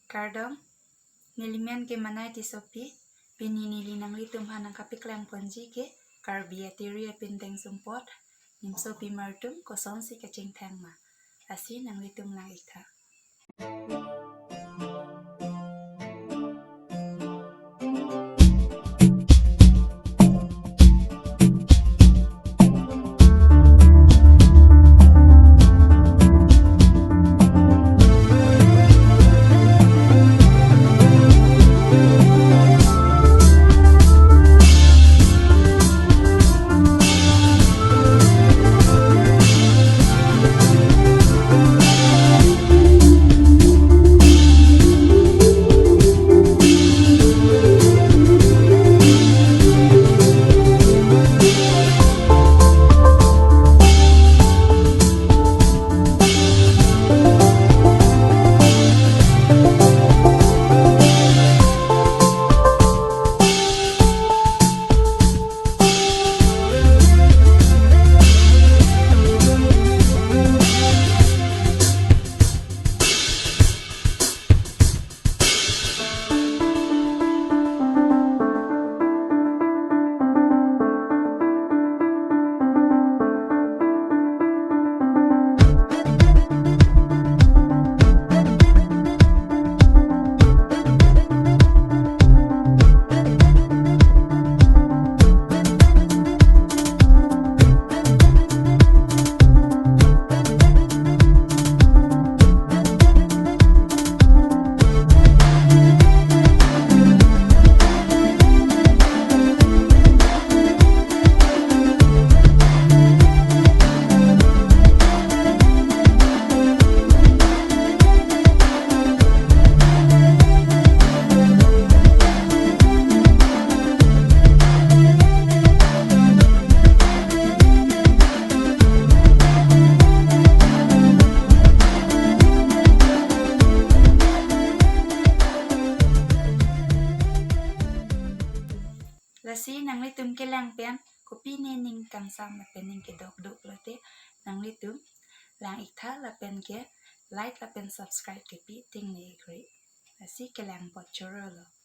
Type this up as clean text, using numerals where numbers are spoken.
Kardom, nilimian ke manay ti sopi, pininili ng litumhan ng kapiklang ponji ke, karbi atiria pinteng sumpot, nim sopi martum koson si kaching tangma, asin ng litum lang ika. Lasi nang litum kilang pian kopi nening kang sam la pening ke dok dok lote nang litum lang ikta la pen ke like la pen subscribe ke pi ting ne kri lasi kilang pot choro lo